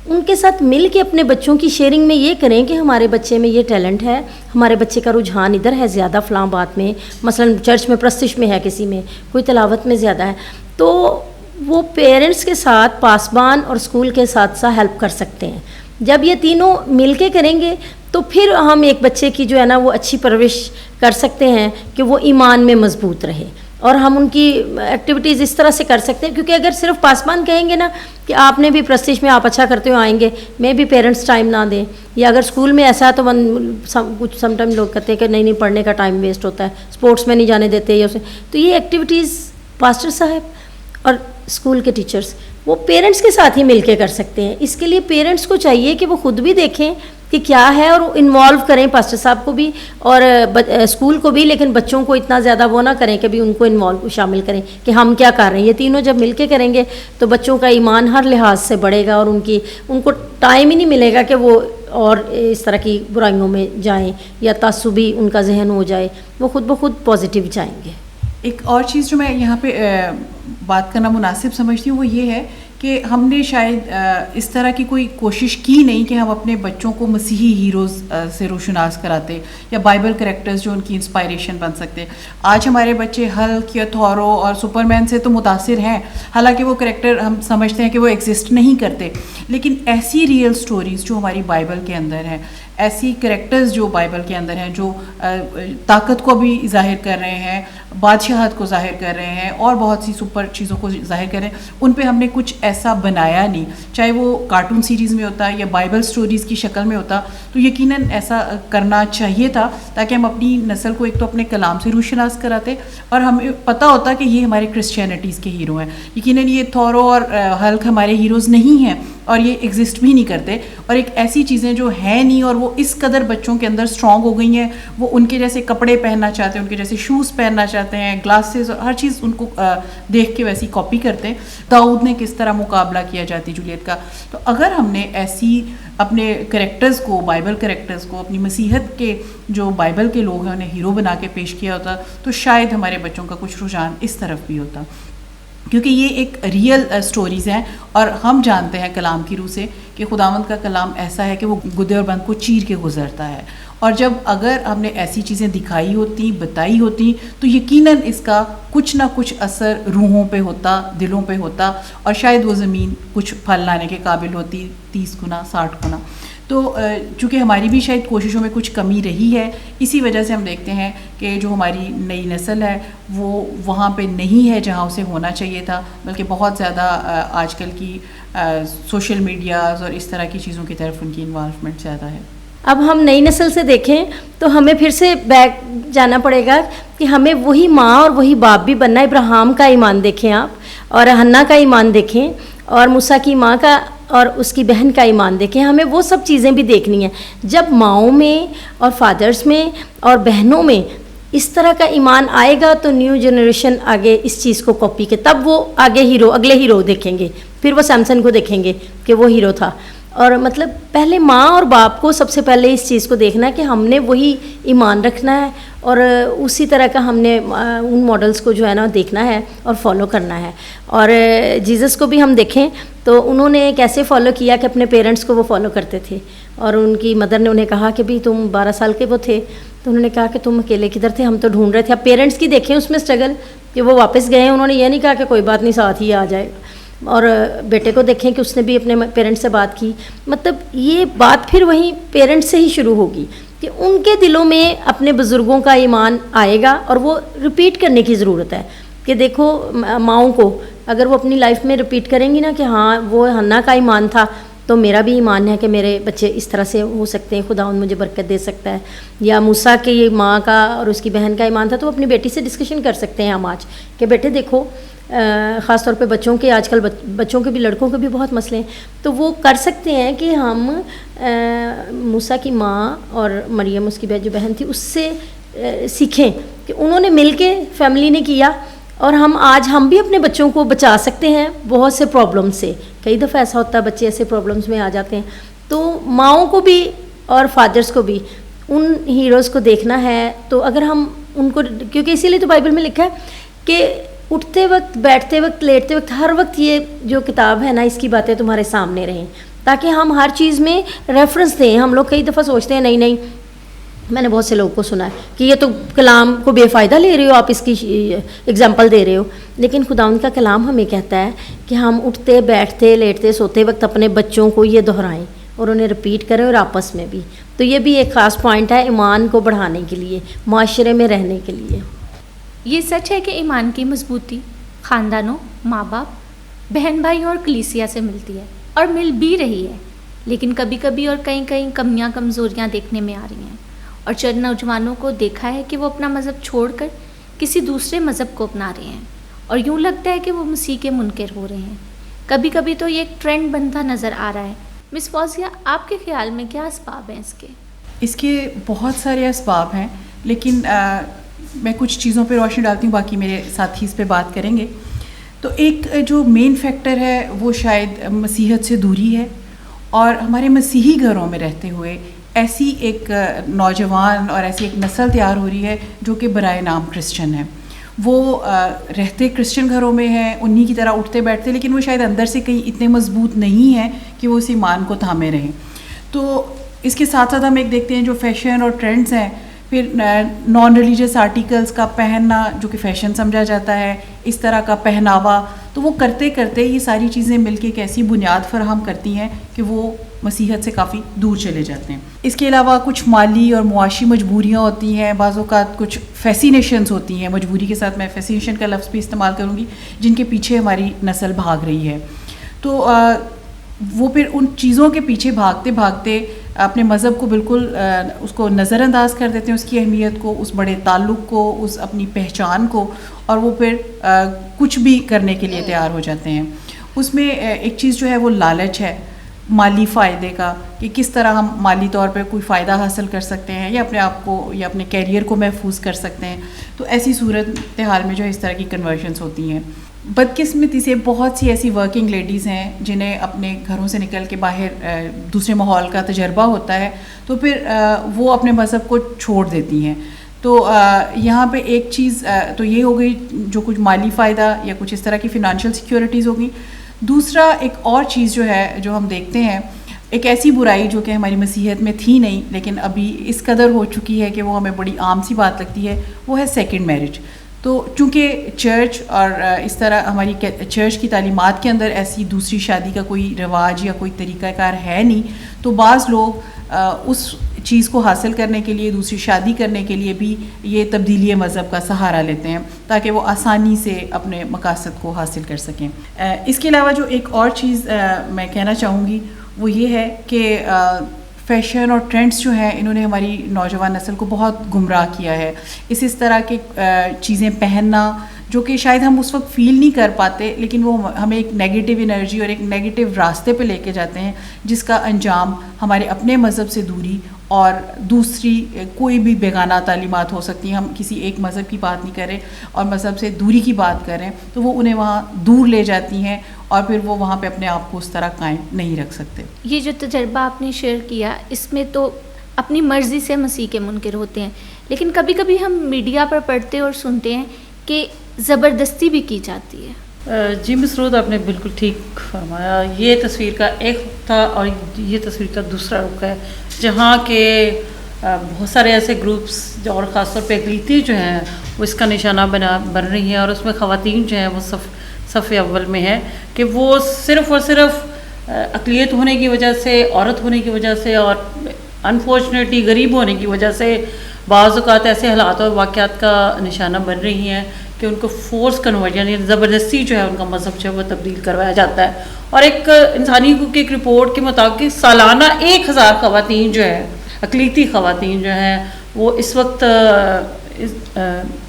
ان کے ساتھ مل کے اپنے بچوں کی شیئرنگ میں یہ کریں کہ ہمارے بچے میں یہ ٹیلنٹ ہے, ہمارے بچے کا رجحان ادھر ہے زیادہ فلاں بات میں, مثلا چرچ میں پرستش میں ہے, کسی میں کوئی تلاوت میں زیادہ ہے, تو وہ پیرنٹس کے ساتھ, پاسبان اور اسکول کے ساتھ ساتھ ہیلپ کر سکتے ہیں. جب یہ تینوں مل کے کریں گے تو پھر ہم ایک بچے کی جو ہے نا وہ اچھی پرورش کر سکتے ہیں کہ وہ ایمان میں مضبوط رہے, اور ہم ان کی ایکٹیویٹیز اس طرح سے کر سکتے ہیں. کیونکہ اگر صرف پاسبان کہیں گے نا کہ آپ نے بھی پرستش میں آپ اچھا کرتے ہوئے آئیں گے, میں بھی پیرنٹس ٹائم نہ دیں, یا اگر اسکول میں ایسا ہے تو کچھ سم ٹائم لوگ کہتے ہیں کہ نہیں پڑھنے کا ٹائم ویسٹ ہوتا ہے, اسپورٹس میں نہیں جانے دیتے, یا اسے, تو یہ ایکٹیویٹیز پاسٹر صاحب اور اسکول کے ٹیچرس وہ پیرنٹس کے ساتھ ہی مل کے کر سکتے ہیں. اس کے لیے پیرنٹس کو چاہیے کہ وہ خود بھی دیکھیں کہ کیا ہے, اور انوالو کریں پاسٹر صاحب کو بھی اور اسکول کو بھی, لیکن بچوں کو اتنا زیادہ وہ نہ کریں کہ بھی ان کو انوالو شامل کریں کہ ہم کیا کر رہے ہیں. یہ تینوں جب مل کے کریں گے تو بچوں کا ایمان ہر لحاظ سے بڑھے گا, اور ان کو ٹائم ہی نہیں ملے گا کہ وہ اور اس طرح کی برائیوں میں جائیں یا تعصبی ان کا ذہن ہو جائے, وہ خود بخود پازیٹیو جائیں گے. ایک اور چیز جو میں یہاں پہ بات کرنا مناسب سمجھتی ہوں وہ یہ ہے کہ ہم نے شاید اس طرح کی کوئی کوشش کی نہیں کہ ہم اپنے بچوں کو مسیحی ہیروز سے روشناس کراتے یا بائبل کریکٹرز جو ان کی انسپائریشن بن سکتے. آج ہمارے بچے ہلک یا تھورو اور سپرمین سے تو متاثر ہیں, حالانکہ وہ کریکٹر ہم سمجھتے ہیں کہ وہ ایگزسٹ نہیں کرتے, لیکن ایسی ریئل سٹوریز جو ہماری بائبل کے اندر ہیں, ایسی کریکٹرز جو بائبل کے اندر ہیں, جو طاقت کو بھی ظاہر کر رہے ہیں, بادشاہت کو ظاہر کر رہے ہیں, اور بہت سی سپر چیزوں کو ظاہر کر رہے ہیں, ان پہ ہم نے کچھ ایسا بنایا نہیں. چاہے وہ کارٹون سیریز میں ہوتا یا بائبل سٹوریز کی شکل میں ہوتا, تو یقیناً ایسا کرنا چاہیے تھا تاکہ ہم اپنی نسل کو ایک تو اپنے کلام سے روشناس کراتے, اور ہمیں پتہ ہوتا کہ یہ ہمارے کرسچینٹیز کے ہیرو ہیں. یقیناً یہ تھورو اور ہلک ہمارے ہیروز نہیں ہیں, اور یہ ایگزسٹ بھی نہیں کرتے, اور ایک ایسی چیزیں جو ہیں نہیں اور وہ اس قدر بچوں کے اندر اسٹرانگ ہو گئی ہیں, وہ ان کے جیسے کپڑے پہننا چاہتے ہیں, ان کے جیسے شوز پہننا چاہتے ہیں, گلاسز, اور ہر چیز ان کو دیکھ کے ویسی کاپی کرتے ہیں. داؤد نے کس طرح مقابلہ کیا جاتی جولیٹ کا. تو اگر ہم نے ایسی اپنے کریکٹرز کو, بائبل کریکٹرز کو, اپنی مسیحت کے جو بائبل کے لوگ ہیں انہیں ہیرو بنا کے پیش کیا ہوتا, تو شاید ہمارے بچوں کا کچھ رجحان اس طرف بھی ہوتا, کیونکہ یہ ایک ریئل سٹوریز ہیں. اور ہم جانتے ہیں کلام کی روح سے کہ خداوند کا کلام ایسا ہے کہ وہ گدے اور بند کو چیر کے گزرتا ہے, اور جب اگر ہم نے ایسی چیزیں دکھائی ہوتی, بتائی ہوتی, تو یقیناً اس کا کچھ نہ کچھ اثر روحوں پہ ہوتا, دلوں پہ ہوتا, اور شاید وہ زمین کچھ پھل لانے کے قابل ہوتی 30 گنا 60 گنا. تو چونکہ ہماری بھی شاید کوششوں میں کچھ کمی رہی ہے, اسی وجہ سے ہم دیکھتے ہیں کہ جو ہماری نئی نسل ہے وہ وہاں پہ نہیں ہے جہاں اسے ہونا چاہیے تھا, بلکہ بہت زیادہ آج کل کی سوشل میڈیاز اور اس طرح کی چیزوں کی طرف ان کی انوالومنٹ زیادہ ہے. اب ہم نئی نسل سے دیکھیں تو ہمیں پھر سے بیک جانا پڑے گا کہ ہمیں وہی ماں اور وہی باپ بھی بننا. ابراہیم کا ایمان دیکھیں آپ, اور حنا کا ایمان دیکھیں, اور موسیٰ کی ماں کا اور اس کی بہن کا ایمان دیکھیں. ہمیں وہ سب چیزیں بھی دیکھنی ہیں. جب ماؤں میں اور فادرز میں اور بہنوں میں اس طرح کا ایمان آئے گا تو نیو جنریشن آگے اس چیز کو کاپی کے, تب وہ آگے اگلے ہیرو دیکھیں گے, پھر وہ سیمسن کو دیکھیں گے کہ وہ ہیرو تھا. اور مطلب پہلے ماں اور باپ کو سب سے پہلے اس چیز کو دیکھنا ہے کہ ہم نے وہی ایمان رکھنا ہے, اور اسی طرح کا ہم نے ان ماڈلز کو جو ہے نا دیکھنا ہے اور فالو کرنا ہے. اور جیزس کو بھی ہم دیکھیں تو انہوں نے کیسے فالو کیا کہ اپنے پیرنٹس کو وہ فالو کرتے تھے, اور ان کی مدر نے انہیں کہا کہ بھی تم 12 سال کے وہ تھے, تو انہوں نے کہا کہ تم اکیلے کدھر تھے, ہم تو ڈھونڈ رہے تھے. اب پیرنٹس کی دیکھیں اس میں اسٹرگل کہ وہ واپس گئے, انہوں نے یہ نہیں کہا کہ کوئی بات نہیں ساتھ ہی آ جائے. اور بیٹے کو دیکھیں کہ اس نے بھی اپنے پیرنٹس سے بات کی. مطلب یہ بات پھر وہیں پیرنٹس سے ہی شروع ہوگی کہ ان کے دلوں میں اپنے بزرگوں کا ایمان آئے گا, اور وہ ریپیٹ کرنے کی ضرورت ہے. کہ دیکھو ماؤں کو اگر وہ اپنی لائف میں ریپیٹ کریں گی نا کہ ہاں وہ حنا کا ایمان تھا, تو میرا بھی ایمان ہے کہ میرے بچے اس طرح سے ہو سکتے ہیں, خداوند مجھے برکت دے سکتا ہے. یا موسیٰ کی ماں کا اور اس کی بہن کا ایمان تھا, تو وہ اپنی بیٹی سے ڈسکشن کر سکتے ہیں ہم آج کہ بیٹے دیکھو, خاص طور پہ بچوں کے, آج کل بچوں کے بھی, لڑکوں کے بھی بہت مسئلے ہیں, تو وہ کر سکتے ہیں کہ ہم موسیٰ کی ماں اور مریم اس کی جو بہن تھی اس سے سیکھیں کہ انہوں نے مل کے فیملی نے کیا, اور ہم بھی اپنے بچوں کو بچا سکتے ہیں بہت سے پرابلم سے. کئی دفعہ ایسا ہوتا ہے بچے ایسے پرابلمس میں آ جاتے ہیں, تو ماؤں کو بھی اور فادرس کو بھی ان ہیروز کو دیکھنا ہے. تو اگر ہم ان کو, کیونکہ اسی لیے تو بائبل میں لکھا ہے کہ اٹھتے وقت, بیٹھتے وقت, لیٹتے وقت, ہر وقت یہ جو کتاب ہے نا اس کی باتیں تمہارے سامنے رہیں, تاکہ ہم ہر چیز میں ریفرنس دیں. ہم لوگ کئی دفعہ سوچتے ہیں نہیں, میں نے بہت سے لوگوں کو سنا ہے کہ یہ تو کلام کو بے فائدہ لے رہے ہو, آپ اس کی اگزامپل دے رہے ہو. لیکن خداوند کا کلام ہمیں کہتا ہے کہ ہم اٹھتے, بیٹھتے, لیٹتے, سوتے وقت اپنے بچوں کو یہ دہرائیں اور انہیں رپیٹ کریں, اور آپس میں بھی. تو یہ بھی ایک خاص پوائنٹ ہے ایمان کو بڑھانے کے لیے, معاشرے میں رہنے کے لیے. یہ سچ ہے کہ ایمان کی مضبوطی خاندانوں, ماں باپ, بہن بھائیوں اور کلیسیا سے ملتی ہے, اور مل بھی رہی ہے. لیکن کبھی کبھی اور کہیں کمیاں, کمزوریاں دیکھنے میں آ رہی ہیں, اور چند نوجوانوں کو دیکھا ہے کہ وہ اپنا مذہب چھوڑ کر کسی دوسرے مذہب کو اپنا رہے ہیں, اور یوں لگتا ہے کہ وہ مسیح کے منکر ہو رہے ہیں. کبھی کبھی تو یہ ایک ٹرینڈ بنتا نظر آ رہا ہے. مس فوزیہ, آپ کے خیال میں کیا اسباب ہیں اس کے؟ بہت سارے اسباب ہیں, لیکن میں کچھ چیزوں پہ روشنی ڈالتی ہوں, باقی میرے ساتھی اس پہ بات کریں گے. تو ایک جو مین فیکٹر ہے وہ شاید مسیحیت سے دوری ہے, اور ہمارے مسیحی گھروں میں رہتے ہوئے ایسی ایک نوجوان اور ایسی ایک نسل تیار ہو رہی ہے جو کہ برائے نام کرسچن ہے. وہ رہتے کرسچن گھروں میں ہیں, انہی کی طرح اٹھتے بیٹھتے, لیکن وہ شاید اندر سے کہیں اتنے مضبوط نہیں ہیں کہ وہ اس ایمان کو تھامے رہیں. تو اس کے ساتھ ساتھ ہم ایک دیکھتے ہیں جو فیشن اور ٹرینڈز ہیں, پھر نان ریلیجیس آرٹیکلس کا پہننا جو کہ فیشن سمجھا جاتا ہے, اس طرح کا پہناوا, تو وہ کرتے کرتے یہ ساری چیزیں مل کے ایک ایسی بنیاد فراہم کرتی ہیں کہ وہ مسیحیت سے کافی دور چلے جاتے ہیں. اس کے علاوہ کچھ مالی اور معاشی مجبوریاں ہوتی ہیں, بعض اوقات کچھ فیسینیشنز ہوتی ہیں, مجبوری کے ساتھ میں فیسینیشن کا لفظ بھی استعمال کروں گی, جن کے پیچھے ہماری نسل بھاگ رہی ہے. تو وہ پھر ان چیزوں کے پیچھے بھاگتے بھاگتے اپنے مذہب کو بالکل اس کو نظر انداز کر دیتے ہیں, اس کی اہمیت کو, اس بڑے تعلق کو, اس اپنی پہچان کو, اور وہ پھر کچھ بھی کرنے کے لیے تیار ہو جاتے ہیں. اس میں ایک چیز جو ہے وہ لالچ ہے مالی فائدے کا, کہ کس طرح ہم مالی طور پہ کوئی فائدہ حاصل کر سکتے ہیں یا اپنے آپ کو یا اپنے کیریئر کو محفوظ کر سکتے ہیں. تو ایسی صورت حال میں جو ہے اس طرح کی کنورژنس ہوتی ہیں. بدقسمتی سے بہت سی ایسی ورکنگ لیڈیز ہیں جنہیں اپنے گھروں سے نکل کے باہر دوسرے ماحول کا تجربہ ہوتا ہے, تو پھر وہ اپنے مذہب کو چھوڑ دیتی ہیں. تو یہاں پہ ایک چیز تو یہ ہو گئی جو کچھ مالی فائدہ یا کچھ اس طرح کی فنانشیل سیکیورٹیز ہوگی. دوسرا ایک اور چیز جو ہے جو ہم دیکھتے ہیں, ایک ایسی برائی جو کہ ہماری مسیحیت میں تھی نہیں لیکن ابھی اس قدر ہو چکی ہے کہ وہ ہمیں بڑی عام سی بات لگتی ہے, وہ ہے سیکنڈ میرج. تو چونکہ چرچ اور اس طرح ہماری چرچ کی تعلیمات کے اندر ایسی دوسری شادی کا کوئی رواج یا کوئی طریقہ کار ہے نہیں, تو بعض لوگ اس چیز کو حاصل کرنے کے لیے, دوسری شادی کرنے کے لیے بھی یہ تبدیلی مذہب کا سہارا لیتے ہیں تاکہ وہ آسانی سے اپنے مقاصد کو حاصل کر سکیں. اس کے علاوہ جو ایک اور چیز میں کہنا چاہوں گی وہ یہ ہے کہ فیشن اور ٹرینڈس جو ہیں انہوں نے ہماری نوجوان نسل کو بہت گمراہ کیا ہے. اس طرح کے چیزیں پہننا جو کہ شاید ہم اس وقت فیل نہیں کر پاتے, لیکن وہ ہمیں ایک نیگیٹو انرجی اور ایک نیگیٹو راستے پہ لے کے جاتے ہیں, جس کا انجام ہمارے اپنے مذہب سے دوری اور دوسری کوئی بھی بیگانہ تعلیمات ہو سکتی ہیں. ہم کسی ایک مذہب کی بات نہیں کریں اور مذہب سے دوری کی بات کریں تو وہ انہیں وہاں دور لے جاتی ہیں اور پھر وہ وہاں پہ اپنے آپ کو اس طرح قائم نہیں رکھ سکتے. یہ جو تجربہ آپ نے شیئر کیا, اس میں تو اپنی مرضی سے مسیح کے منکر ہوتے ہیں, لیکن کبھی کبھی ہم میڈیا پر پڑھتے اور سنتے ہیں کہ زبردستی بھی کی جاتی ہے. جی مسرود, آپ نے بالکل ٹھیک فرمایا. یہ تصویر کا ایک رخ تھا اور یہ تصویر کا دوسرا رخ ہے, جہاں کہ بہت سارے ایسے گروپس اور خاص طور پہ اقلیتیں جو ہیں وہ اس کا نشانہ بن رہی ہیں, اور اس میں خواتین جو ہیں وہ صف اول میں ہیں کہ وہ صرف اور صرف اقلیت ہونے کی وجہ سے, عورت ہونے کی وجہ سے اور انفارچونیٹلی غریب ہونے کی وجہ سے بعض اوقات ایسے حالات اور واقعات کا نشانہ بن رہی ہیں کہ ان کو فورس کنورژن یعنی زبردستی جو ہے ان کا مذہب جو ہے وہ تبدیل کروایا جاتا ہے. اور ایک انسانی حقوق کی ایک رپورٹ کے مطابق سالانہ 1000 خواتین جو ہے, اقلیتی خواتین جو ہیں, وہ اس وقت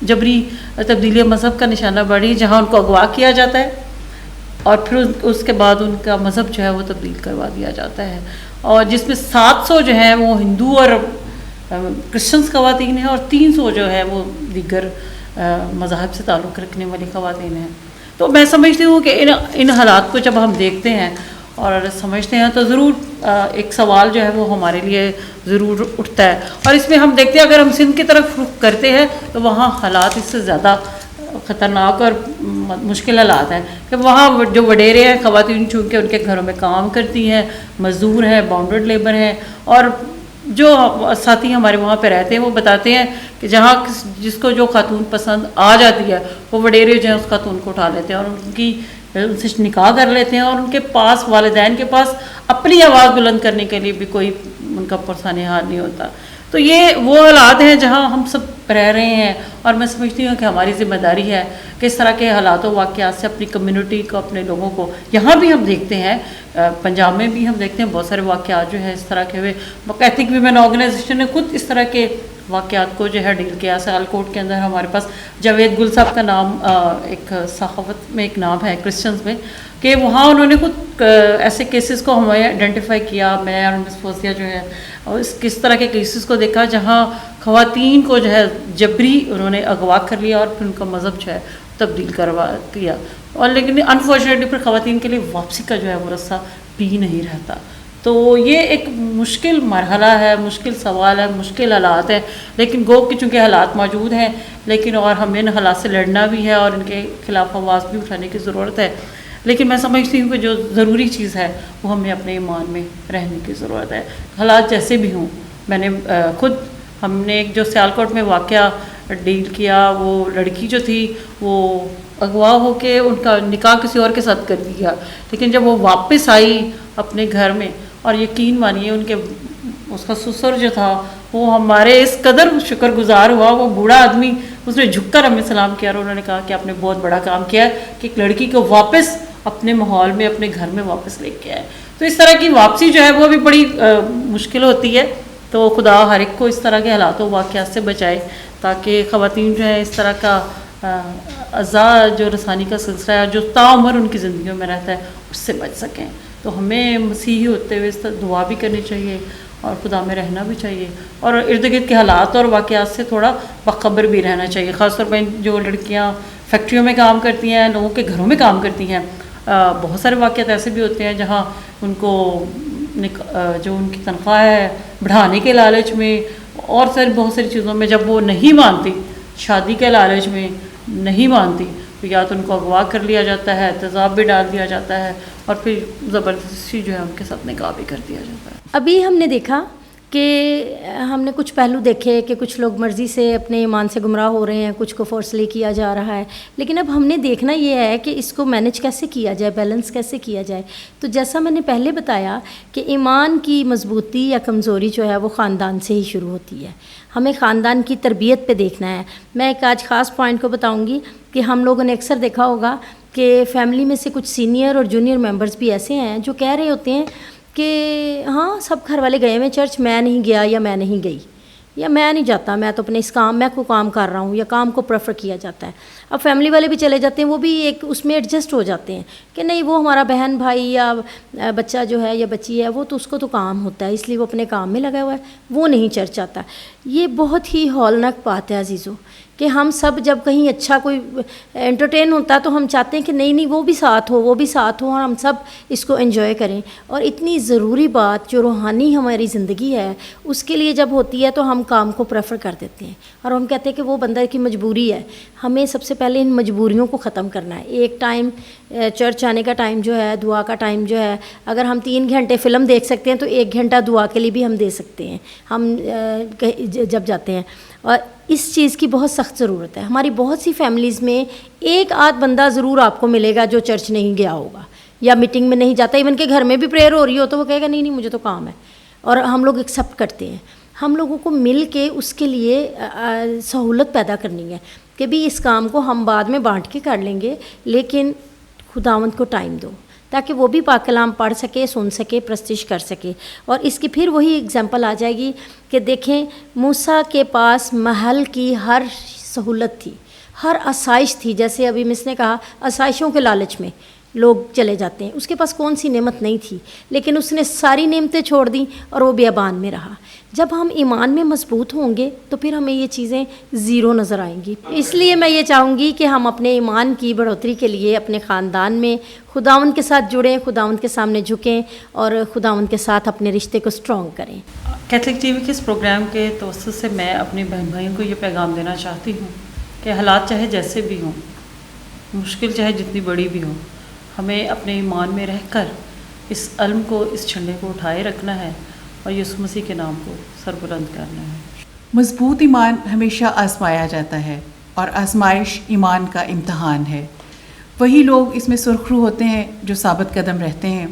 جبری تبدیلی مذہب کا نشانہ بن رہی ہے, جہاں ان کو اغوا کیا جاتا ہے اور پھر اس کے بعد ان کا مذہب جو ہے وہ تبدیل کروا دیا جاتا ہے, اور جس میں 700 جو ہیں وہ ہندو اور کرسچنس خواتین ہیں اور 300 جو ہے وہ دیگر مذاہب سے تعلق رکھنے والی خواتین ہیں. تو میں سمجھتی ہوں کہ ان حالات کو جب ہم دیکھتے ہیں اور سمجھتے ہیں تو ضرور ایک سوال جو ہے وہ ہمارے لیے ضرور اٹھتا ہے, اور اس میں ہم دیکھتے ہیں اگر ہم سندھ کی طرف رخ کرتے ہیں تو وہاں حالات اس سے زیادہ خطرناک اور مشکل حالات ہیں کہ وہاں جو وڈیرے ہیں, خواتین چونکہ ان کے گھروں میں کام کرتی ہیں, مزدور ہیں, باؤنڈڈ لیبر ہیں, اور جو ساتھی ہمارے وہاں پہ رہتے ہیں وہ بتاتے ہیں کہ جہاں جس کو جو خاتون پسند آ جاتی ہے وہ وڈیرے جو ہیں اس خاتون کو اٹھا لیتے ہیں اور ان سے نکاح کر لیتے ہیں, اور ان کے پاس والدین کے پاس اپنی آواز بلند کرنے کے لیے بھی کوئی ان کا پرسان حال نہیں ہوتا. تو یہ وہ حالات ہیں جہاں ہم سب رہ رہے ہیں, اور میں سمجھتی ہوں کہ ہماری ذمہ داری ہے کہ اس طرح کے حالات و واقعات سے اپنی کمیونٹی کو, اپنے لوگوں کو, یہاں بھی ہم دیکھتے ہیں, پنجاب میں بھی ہم دیکھتے ہیں بہت سارے واقعات جو ہے اس طرح کے ہوئے. ایتھک ویمن آرگنائزیشن نے خود اس طرح کے واقعات کو جو ہے ڈیل کیا. سیالکوٹ کے اندر ہمارے پاس جاوید گل صاحب کا نام ایک صحافت میں ایک نام ہے کرسچنز میں, کہ وہاں انہوں نے خود ایسے کیسز کو ہمیں آئیڈینٹیفائی کیا. میں اور مس فوزیہ جو ہے اور کس طرح کے کیسز کو دیکھا جہاں خواتین کو جو ہے جبری انہوں نے اغوا کر لیا اور پھر ان کا مذہب جو ہے تبدیل کروا دیا, اور لیکن انفارچونیٹلی پھر خواتین کے لیے واپسی کا جو ہے وہ رستہ بھی نہیں رہتا. تو یہ ایک مشکل مرحلہ ہے, مشکل سوال ہے, مشکل حالات ہیں, لیکن گو کہ چونکہ حالات موجود ہیں لیکن اور ہمیں ان حالات سے لڑنا بھی ہے اور ان کے خلاف آواز بھی اٹھانے کی ضرورت ہے. لیکن میں سمجھتی ہوں کہ جو ضروری چیز ہے وہ ہمیں اپنے ایمان میں رہنے کی ضرورت ہے, حالات جیسے بھی ہوں. میں نے خود ہم نے ایک جو سیالکوٹ میں واقعہ ڈیل کیا, وہ لڑکی جو تھی وہ اغوا ہو کے ان کا نکاح کسی اور کے ساتھ کر دیا, لیکن جب وہ واپس آئی اپنے گھر میں, اور یقین مانیے ان کے اس کا سسر جو تھا وہ ہمارے اس قدر شکر گزار ہوا, وہ بوڑھا آدمی اس نے جھک کر ہمیں سلام کیا اور انہوں نے کہا کہ آپ نے بہت بڑا کام کیا ہے کہ ایک لڑکی کو واپس اپنے ماحول میں اپنے گھر میں واپس لے کے آئے. تو اس طرح کی واپسی جو ہے وہ بھی بڑی مشکل ہوتی ہے. تو خدا ہر ایک کو اس طرح کے حالات و واقعات سے بچائے تاکہ خواتین جو ہے اس طرح کا اذیت جو رسانی کا سلسلہ ہے جو تعمر ان کی زندگیوں میں رہتا ہے اس سے بچ سکیں. تو ہمیں مسیحی ہوتے ہوئے اس طرح دعا بھی کرنی چاہیے اور خدا میں رہنا بھی چاہیے, اور ارد گرد کے حالات اور واقعات سے تھوڑا باخبر بھی رہنا چاہیے. خاص طور پہ جو لڑکیاں فیکٹریوں میں کام کرتی ہیں, لوگوں کے گھروں میں کام کرتی ہیں, بہت سارے واقعات ایسے بھی ہوتے ہیں جہاں ان کو جو ان کی تنخواہ ہے بڑھانے کے لالچ میں اور بہت ساری چیزوں میں جب وہ نہیں مانتی, شادی کے لالچ میں نہیں مانتی, تو یا تو ان کو اغوا کر لیا جاتا ہے, تیزاب بھی ڈال دیا جاتا ہے, اور پھر زبردستی جو ہے ان کے ساتھ نکاح بھی کر دیا جاتا ہے. ابھی ہم نے دیکھا کہ ہم نے کچھ پہلو دیکھے کہ کچھ لوگ مرضی سے اپنے ایمان سے گمراہ ہو رہے ہیں, کچھ کو فورسلی کیا جا رہا ہے, لیکن اب ہم نے دیکھنا یہ ہے کہ اس کو مینیج کیسے کیا جائے, بیلنس کیسے کیا جائے. تو جیسا میں نے پہلے بتایا کہ ایمان کی مضبوطی یا کمزوری جو ہے وہ خاندان سے ہی شروع ہوتی ہے. ہمیں خاندان کی تربیت پہ دیکھنا ہے. میں ایک آج خاص پوائنٹ کو بتاؤں گی کہ ہم لوگوں نے اکثر دیکھا ہوگا کہ فیملی میں سے کچھ سینئر اور جونیئر ممبرز بھی ایسے ہیں جو کہہ رہے ہوتے ہیں کہ ہاں سب گھر والے گئے ہوئے چرچ, میں نہیں گیا یا میں نہیں گئی یا میں نہیں جاتا, میں تو اپنے اس کام میں کوئی کام کر رہا ہوں, یا کام کو پریفر کیا جاتا ہے. اب فیملی والے بھی چلے جاتے ہیں, وہ بھی ایک اس میں ایڈجسٹ ہو جاتے ہیں کہ نہیں وہ ہمارا بہن بھائی یا بچہ جو ہے یا بچی ہے وہ تو اس کو تو کام ہوتا ہے اس لیے وہ اپنے کام میں لگا ہوا ہے, وہ نہیں چرچ آتا. یہ بہت ہی ہولناک بات ہے عزیزوں کہ ہم سب جب کہیں اچھا کوئی انٹرٹین ہوتا ہے تو ہم چاہتے ہیں کہ نہیں وہ بھی ساتھ ہو, وہ بھی ساتھ ہو, اور ہم سب اس کو انجوائے کریں. اور اتنی ضروری بات جو روحانی ہماری زندگی ہے اس کے لیے جب ہوتی ہے تو ہم کام کو پریفر کر دیتے ہیں, اور ہم کہتے ہیں کہ وہ بندہ کی مجبوری ہے. ہمیں سب سے پہلے ان مجبوریوں کو ختم کرنا ہے. ایک ٹائم چرچ آنے کا ٹائم جو ہے, دعا کا ٹائم جو ہے, اگر ہم 3 گھنٹے فلم دیکھ سکتے ہیں تو 1 گھنٹہ دعا کے لیے بھی ہم دے سکتے ہیں ہم جب جاتے ہیں. اور اس چیز کی بہت سخت ضرورت ہے. ہماری بہت سی فیملیز میں ایک آدھ بندہ ضرور آپ کو ملے گا جو چرچ نہیں گیا ہوگا یا میٹنگ میں نہیں جاتا, ایون کہ گھر میں بھی پریئر ہو رہی ہو تو وہ کہے گا نہیں مجھے تو کام ہے, اور ہم لوگ ایکسیپٹ کرتے ہیں. ہم لوگوں کو مل کے اس کے لیے سہولت پیدا کرنی ہے کہ بھی اس کام کو ہم بعد میں بانٹ کے کر لیں گے, لیکن خداوند کو ٹائم دو تاکہ وہ بھی پاک کلام پڑھ سکے, سن سکے, پرستش کر سکے. اور اس کی پھر وہی اگزامپل آ جائے گی کہ دیکھیں موسیٰ کے پاس محل کی ہر سہولت تھی, ہر آسائش تھی. جیسے ابھی مس نے کہا آسائشوں کے لالچ میں لوگ چلے جاتے ہیں, اس کے پاس کون سی نعمت نہیں تھی, لیکن اس نے ساری نعمتیں چھوڑ دیں اور وہ بیابان میں رہا. جب ہم ایمان میں مضبوط ہوں گے تو پھر ہمیں یہ چیزیں زیرو نظر آئیں گی. اس لیے میں یہ چاہوں گی کہ ہم اپنے ایمان کی بڑھوتری کے لیے اپنے خاندان میں خداوند کے ساتھ جڑیں, خداوند کے سامنے جھکیں اور خداوند کے ساتھ اپنے رشتے کو اسٹرانگ کریں. کیتھلک ٹی وی کے اس پروگرام کے توسط سے میں اپنے بہن بھائیوں کو یہ پیغام دینا چاہتی ہوں کہ حالات چاہے جیسے بھی ہوں, مشکل چاہے جتنی بڑی بھی ہوں, ہمیں اپنے ایمان میں رہ کر اس علم کو, اس جھنڈے کو اٹھائے رکھنا ہے اور یسوع مسیح کے نام کو سربلند کرنا ہے. مضبوط ایمان ہمیشہ آزمایا جاتا ہے اور آزمائش ایمان کا امتحان ہے. وہی لوگ اس میں سرخرو ہوتے ہیں جو ثابت قدم رہتے ہیں.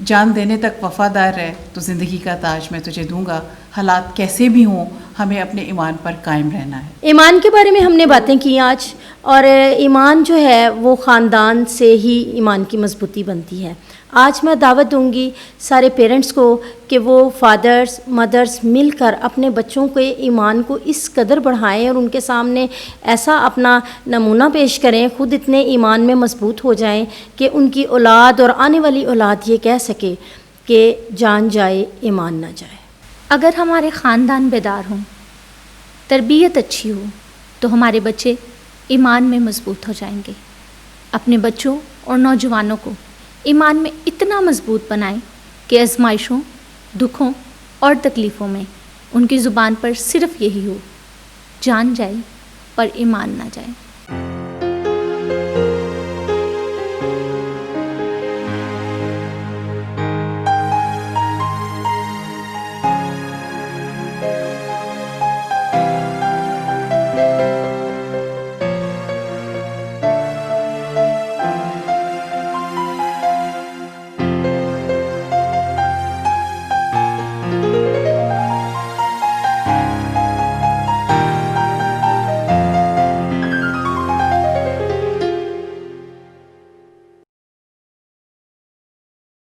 جان دینے تک وفادار رہ تو زندگی کا تاج میں تجھے دوں گا. حالات کیسے بھی ہوں ہمیں اپنے ایمان پر قائم رہنا ہے. ایمان کے بارے میں ہم نے باتیں کی آج, اور ایمان جو ہے وہ خاندان سے ہی ایمان کی مضبوطی بنتی ہے. آج میں دعوت دوں گی سارے پیرنٹس کو کہ وہ فادرز مدرز مل کر اپنے بچوں کے ایمان کو اس قدر بڑھائیں اور ان کے سامنے ایسا اپنا نمونہ پیش کریں, خود اتنے ایمان میں مضبوط ہو جائیں کہ ان کی اولاد اور آنے والی اولاد یہ کہہ سکے کہ جان جائے ایمان نہ جائے. اگر ہمارے خاندان بیدار ہوں, تربیت اچھی ہو, تو ہمارے بچے ایمان میں مضبوط ہو جائیں گے. اپنے بچوں اور نوجوانوں کو ایمان میں اتنا مضبوط بنائیں کہ آزمائشوں, دکھوں اور تکلیفوں میں ان کی زبان پر صرف یہی ہو, جان جائے پر ایمان نہ جائے.